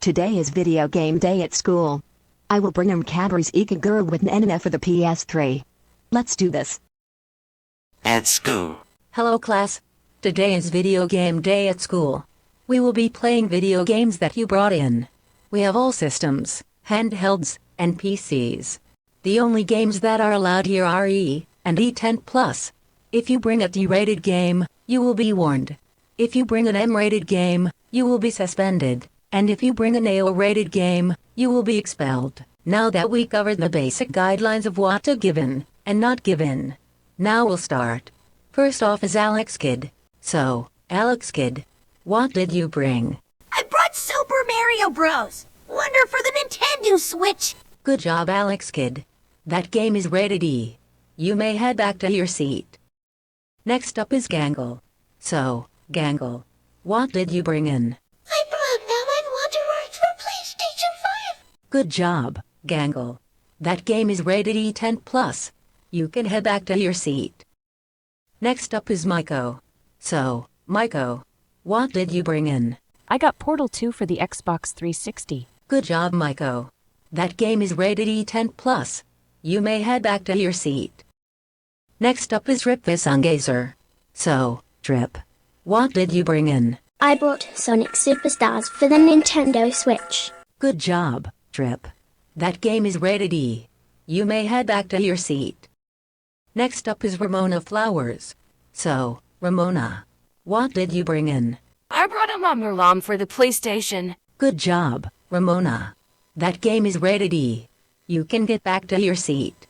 Today is video game day at school. I will bring Cadbury's Ikagura with Nana for the PS3. Let's do this. At school. Hello class. Today is video game day at school. We will be playing video games that you brought in. We have all systems, handhelds, and PCs. The only games that are allowed here are E and E10+. If you bring a D-rated game, you will be warned. If you bring an M-rated game, you will be suspended. And if you bring an AO-rated game, you will be expelled. Now that we covered the basic guidelines of what to give in and not give in, now we'll start. First off is Alex Kid. So, Alex Kid, what did you bring? I brought Super Mario Bros. Wonder for the Nintendo Switch. Good job, Alex Kid. That game is rated E. You may head back to your seat. Next up is Gangle. So, Gangle, what did you bring in? I brought Alan Wonderworld for PlayStation 5. Good job, Gangle. That game is rated E10+. You can head back to your seat. Next up is Maiko. So, Maiko, what did you bring in? I got Portal 2 for the Xbox 360. Good job, Maiko. That game is rated E10+. You may head back to your seat. Next up is Drip Visangazer. So, Drip, what did you bring in? I bought Sonic Superstars for the Nintendo Switch. Good job, Drip. That game is rated E. You may head back to your seat. Next up is Ramona Flowers. So, Ramona, what did you bring in? I brought a Mom for the PlayStation. Good job, Ramona. That game is rated E. You can get back to your seat.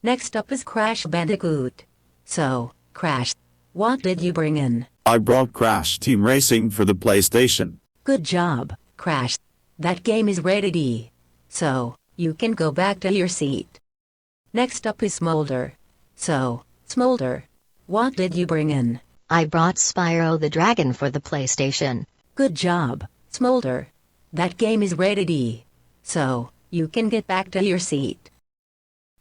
Next up is Crash Bandicoot. So, Crash, what did you bring in? I brought Crash Team Racing for the PlayStation. Good job, Crash. That game is rated E. So, you can go back to your seat. Next up is Smolder. So, Smolder, what did you bring in? I brought Spyro the Dragon for the PlayStation. Good job, Smolder. That game is rated E. So, you can get back to your seat.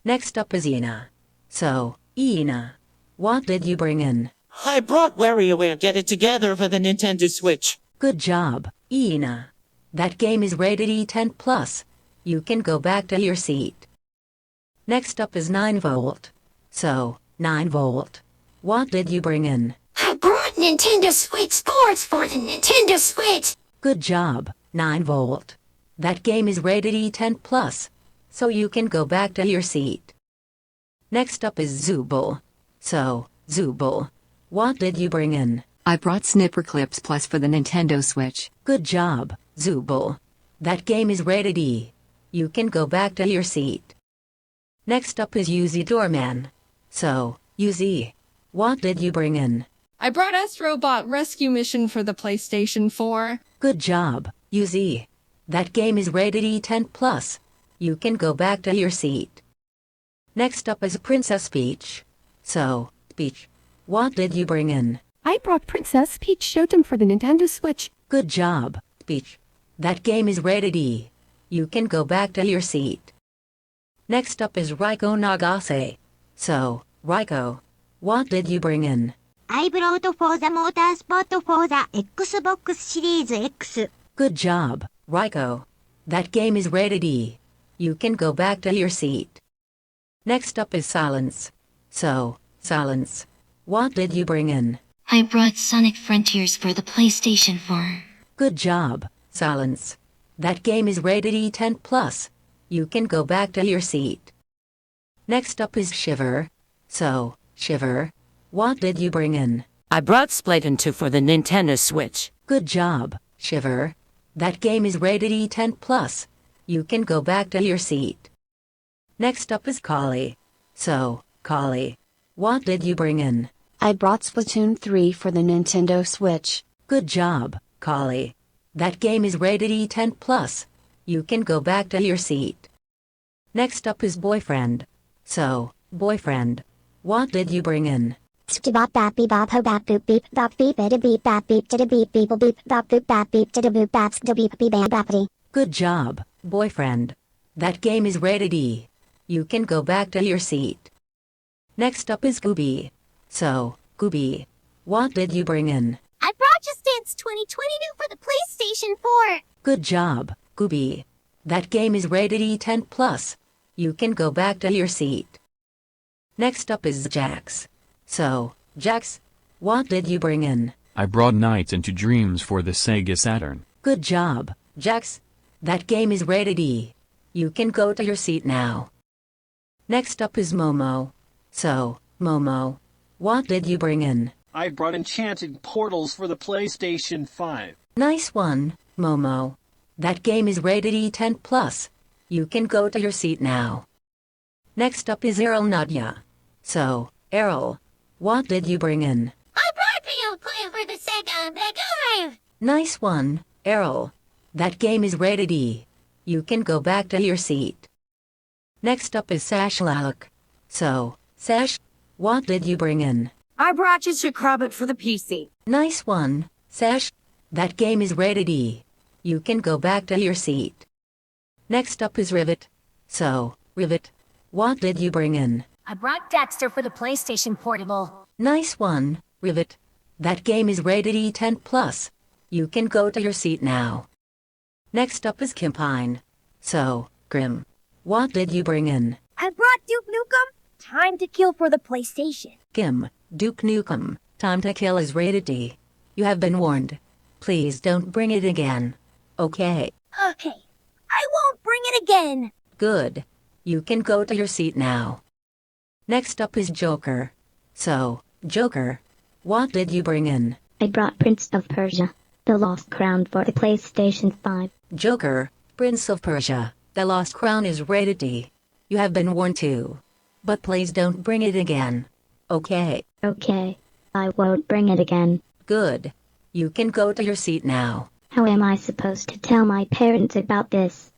Next up is Ina. So, Ina, what did you bring in? I brought WarioWare Get It Together for the Nintendo Switch. Good job, Ina. That game is rated E10+. You can go back to your seat. Next up is 9V. So, 9V, what did you bring in? I brought Nintendo Switch Sports for the Nintendo Switch. Good job, 9V. That game is rated E10+, so you can go back to your seat. Next up is Zooble. So, Zooble, what did you bring in? I brought Snipper Clips Plus for the Nintendo Switch. Good job, Zooble. That game is rated E. You can go back to your seat. Next up is Yuzi Doorman. So, Yuzi, what did you bring in? I brought Astrobot Rescue Mission for the PlayStation 4. Good job, Yuzi. That game is rated E10+. You can go back to your seat. Next up is Princess Peach. So, Peach, what did you bring in? I brought Princess Peach Shotem for the Nintendo Switch. Good job, Peach. That game is rated E. You can go back to your seat. Next up is Raiko Nagase. So, Raiko, what did you bring in? I brought Forza Motorsport for the Xbox Series X. Good job, Raiko. That game is rated E. You can go back to your seat. Next up is Silence. So, Silence, what did you bring in? I brought Sonic Frontiers for the PlayStation 4. Good job, Silence. That game is rated E10+. You can go back to your seat. Next up is Shiver. So, Shiver, what did you bring in? I brought Splatoon 2 for the Nintendo Switch. Good job, Shiver. That game is rated E10+. You can go back to your seat. Next up is Kali. So, Kali, what did you bring in? I brought Splatoon 3 for the Nintendo Switch. Good job, Kali. That game is rated E10+. You can go back to your seat. Next up is Boyfriend. So, Boyfriend, what did you bring in? Bop bap beep bop ho bap boop beep bop beep bada beep bap beep tada beep beep beep bop boop bap beep tada boop baps da beep beep bam bappity. Good job, Boyfriend. That game is rated E. You can go back to your seat. Next up is Gooby. So, Gooby, what did you bring in? I brought Just Dance 2022 for the PlayStation 4. Good job, Gooby. That game is rated E10+. You can go back to your seat. Next up is Jax. So, Jax, what did you bring in? I brought Nights into Dreams for the Sega Saturn. Good job, Jax. That game is rated E. You can go to your seat now. Next up is Momo. So, Momo, what did you bring in? I brought Enchanted Portals for the PlayStation 5. Nice one, Momo. That game is rated E10+. You can go to your seat now. Next up is Errol Nadia. So, Errol, what did you bring in? I brought video game for the Sega Mega Drive. Nice one, Errol. That game is rated E. You can go back to your seat. Next up is Sash Laluk. So, Sash, what did you bring in? I brought you Chakrabit for the PC. Nice one, Sash. That game is rated E. You can go back to your seat. Next up is Rivet. So, Rivet, what did you bring in? I brought Dexter for the PlayStation Portable. Nice one, Rivet. That game is rated E10+. You can go to your seat now. Next up is Kimpine. So, Grim, what did you bring in? I brought Duke Nukem Time to Kill for the PlayStation. Kim, Duke Nukem Time to Kill is rated D. You have been warned. Please don't bring it again. Okay. Okay. I won't bring it again. Good. You can go to your seat now. Next up is Joker. So, Joker, what did you bring in? I brought Prince of Persia, The Lost Crown for the PlayStation 5. Joker, Prince of Persia, The Lost Crown is rated D. You have been warned too. But please don't bring it again. Okay. Okay. I won't bring it again. Good. You can go to your seat now. How am I supposed to tell my parents about this?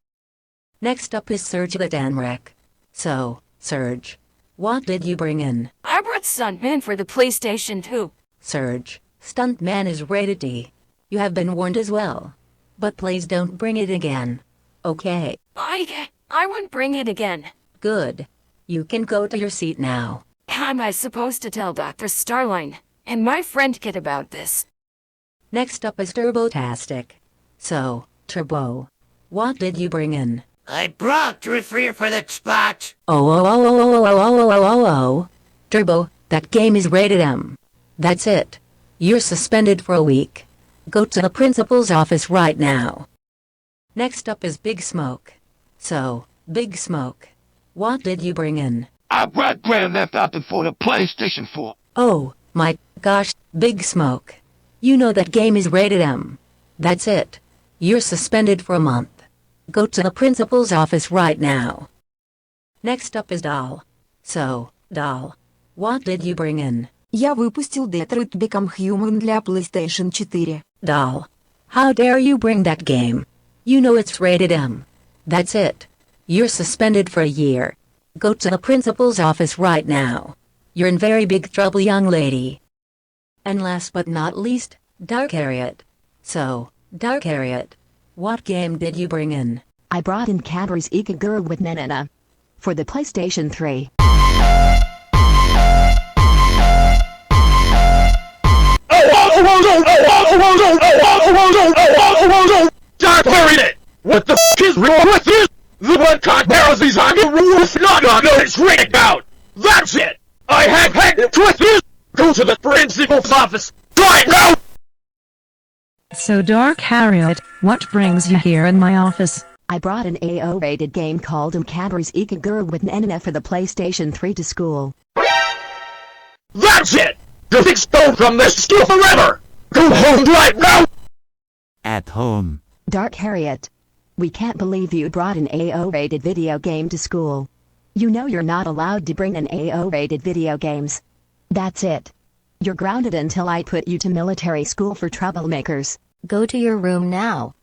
Next up is Serge the Danrek. So, Serge, what did you bring in? I brought Stuntman for the PlayStation 2. Serge, Stuntman is rated D. You have been warned as well. But please don't bring it again. Okay. I won't bring it again. Good. You can go to your seat now. How am I supposed to tell Dr. Starline and my friend Kit about this? Next up is Turbotastic. So, Turbo, what did you bring in? I brought Refree for the spot. Oh. Turbo, that game is rated M. That's it. You're suspended for a week. Go to the principal's office right now. Next up is Big Smoke. So, Big Smoke, what did you bring in? I brought Grand Theft Auto for the PlayStation 4. Oh, my gosh, Big Smoke. You know that game is rated M. That's it. You're suspended for a month. Go to the principal's office right now. Next up is Doll. So, Doll, what did you bring in? Я выпустил Detroit Become Human для PlayStation 4. Doll, how dare you bring that game? You know it's rated M. That's it. You're suspended for a year. Go to the principal's office right now. You're in very big trouble, young lady. And last but not least, Dark Harriet. So, Dark Harriet, what game did you bring in? I brought in Cadbury's Ikagura with Nenana for the PlayStation 3. Dark Harriet! What the f*** is wrong with you? The one caught these on the rules not on it's rated out! That's it! I have had it with you! Go to the principal's office right now! So Dark Harriet, what brings you here in my office? I brought an AO-rated game called Cadbury's Ikagura with Nenana for the PlayStation 3 to school. That's it! You're expelled from this school forever! Go home right now! At home. Dark Harriet, we can't believe you brought an AO-rated video game to school. You know you're not allowed to bring an AO-rated video games. That's it. You're grounded until I put you to military school for troublemakers. Go to your room now.